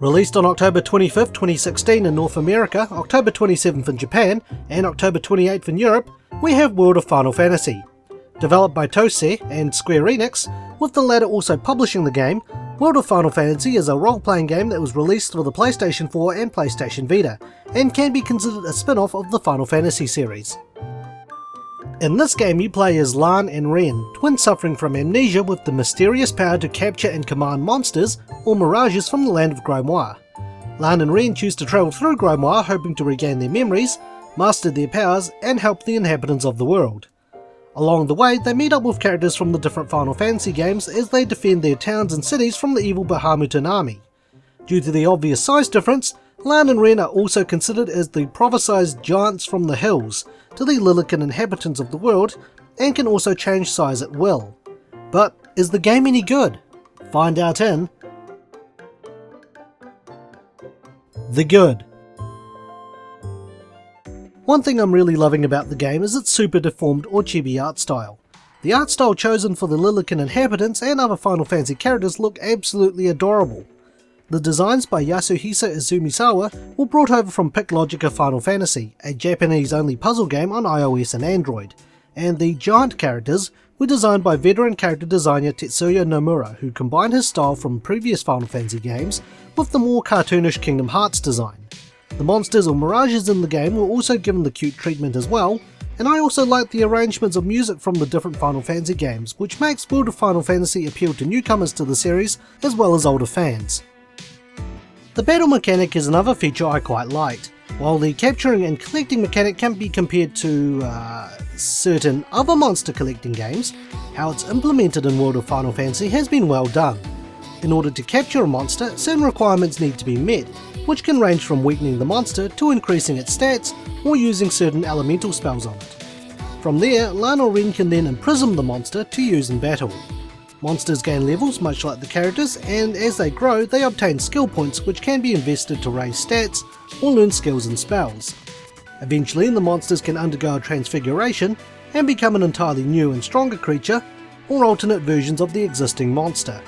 Released on October 25th, 2016 in North America, October 27th in Japan, and October 28th in Europe, we have World of Final Fantasy. Developed by Tose and Square Enix, with the latter also publishing the game, World of Final Fantasy is a role-playing game that was released for the PlayStation 4 and PlayStation Vita, and can be considered a spin-off of the Final Fantasy series. In this game you play as Lan and Ren, twins suffering from amnesia with the mysterious power to capture and command monsters or mirages from the land of Grimoire. Lan and Ren choose to travel through Grimoire hoping to regain their memories, master their powers, and help the inhabitants of the world. Along the way, they meet up with characters from the different Final Fantasy games as they defend their towns and cities from the evil Bahamuten army. Due to the obvious size difference, Lan and Ren are also considered as the prophesized giants from the hills to the Lilican inhabitants of the world, and can also change size at will. But is the game any good? Find out in The Good. One thing I'm really loving about the game is its super deformed or chibi art style. The art style chosen for the Lilican inhabitants and other Final Fantasy characters look absolutely adorable. The designs by Yasuhisa Izumisawa were brought over from Picklogica Final Fantasy, a Japanese-only puzzle game on iOS and Android, and the giant characters were designed by veteran character designer Tetsuya Nomura, who combined his style from previous Final Fantasy games with the more cartoonish Kingdom Hearts design. The monsters or mirages in the game were also given the cute treatment as well, and I also like the arrangements of music from the different Final Fantasy games, which makes World of Final Fantasy appeal to newcomers to the series as well as older fans. The battle mechanic is another feature I quite liked. While the capturing and collecting mechanic can be compared to certain other monster collecting games, how it's implemented in World of Final Fantasy has been well done. In order to capture a monster, certain requirements need to be met, which can range from weakening the monster to increasing its stats or using certain elemental spells on it. From there, Lan or Ren can then imprison the monster to use in battle. Monsters gain levels much like the characters, and as they grow they obtain skill points which can be invested to raise stats or learn skills and spells. Eventually the monsters can undergo a transfiguration and become an entirely new and stronger creature, or alternate versions of the existing monster.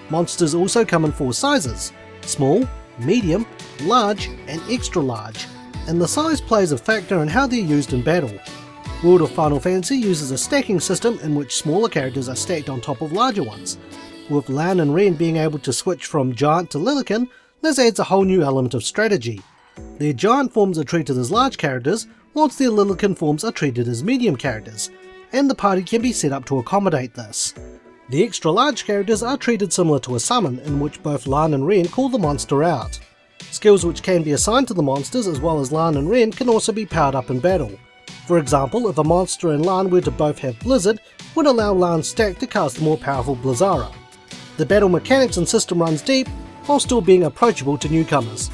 Monsters also come in 4 sizes: small, medium, large, and extra large, and the size plays a factor in how they're used in battle. World of Final Fantasy uses a stacking system in which smaller characters are stacked on top of larger ones. With Lan and Ren being able to switch from giant to Lilican, this adds a whole new element of strategy. Their giant forms are treated as large characters, whilst their Lilican forms are treated as medium characters, and the party can be set up to accommodate this. The extra large characters are treated similar to a summon, in which both Lan and Ren call the monster out. Skills which can be assigned to the monsters as well as Lan and Ren can also be powered up in battle. For example, if a monster and Lan were to both have Blizzard, would allow Lan's stack to cast the more powerful Blizzara. The battle mechanics and system runs deep, while still being approachable to newcomers.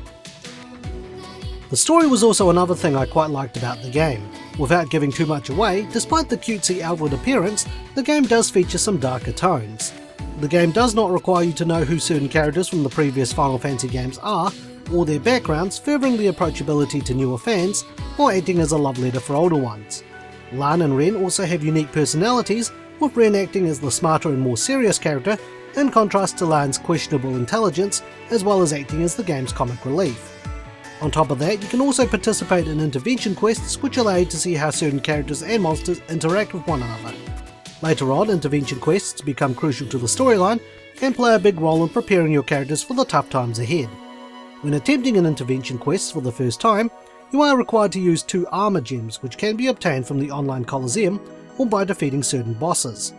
The story was also another thing I quite liked about the game. Without giving too much away, despite the cutesy outward appearance, the game does feature some darker tones. The game does not require you to know who certain characters from the previous Final Fantasy games are, or their backgrounds, furthering the approachability to newer fans, or acting as a love letter for older ones. Lan and Ren also have unique personalities, with Ren acting as the smarter and more serious character, in contrast to Lan's questionable intelligence, as well as acting as the game's comic relief. On top of that, you can also participate in intervention quests which allow you to see how certain characters and monsters interact with one another. Later on, intervention quests become crucial to the storyline, and play a big role in preparing your characters for the tough times ahead. When attempting an intervention quest for the first time, you are required to use 2 armor gems which can be obtained from the online Coliseum or by defeating certain bosses.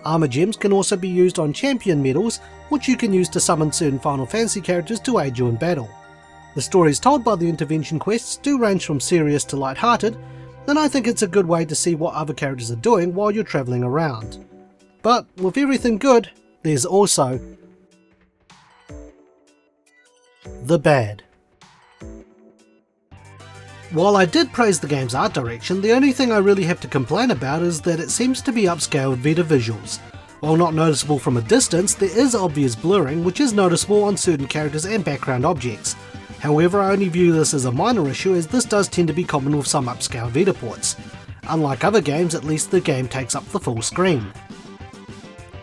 Armor gems can also be used on champion medals, which you can use to summon certain Final Fantasy characters to aid you in battle. The stories told by the intervention quests do range from serious to light-hearted, and I think it's a good way to see what other characters are doing while you're travelling around. But with everything good, there's also the bad. While I did praise the game's art direction, the only thing I really have to complain about is that it seems to be upscaled Vita visuals. While not noticeable from a distance, there is obvious blurring which is noticeable on certain characters and background objects. However, I only view this as a minor issue, as this does tend to be common with some upscaled Vita ports. Unlike other games, at least the game takes up the full screen.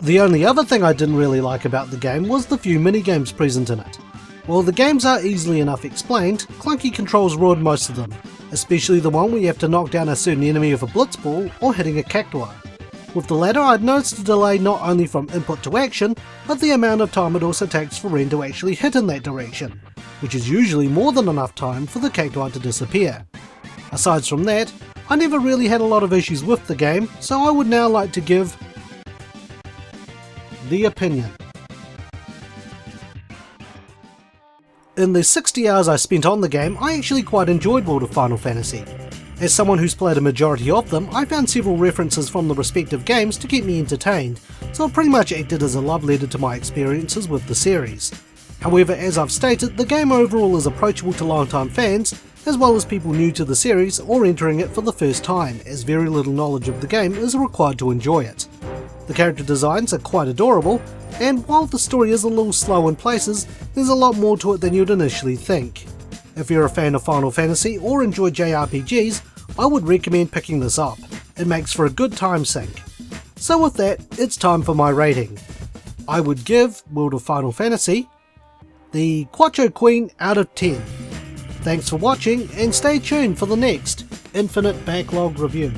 The only other thing I didn't really like about the game was the few minigames present in it. While the games are easily enough explained, clunky controls ruin most of them, especially the one where you have to knock down a certain enemy with a blitzball or hitting a cactuar. With the latter, I'd noticed a delay not only from input to action, but the amount of time it also takes for Ren to actually hit in that direction, which is usually more than enough time for the cactuar to disappear. Aside from that, I never really had a lot of issues with the game, so I would now like to give the opinion. In the 60 hours I spent on the game, I actually quite enjoyed World of Final Fantasy. As someone who's played a majority of them, I found several references from the respective games to keep me entertained, so it pretty much acted as a love letter to my experiences with the series. However, as I've stated, the game overall is approachable to long-time fans, as well as people new to the series or entering it for the first time, as very little knowledge of the game is required to enjoy it. The character designs are quite adorable, and while the story is a little slow in places, there's a lot more to it than you'd initially think. If you're a fan of Final Fantasy or enjoy JRPGs, I would recommend picking this up. It makes for a good time sink. So with that, it's time for my rating. I would give World of Final Fantasy the Quattro Queen out of 10. Thanks for watching, and stay tuned for the next Infinite Backlog review.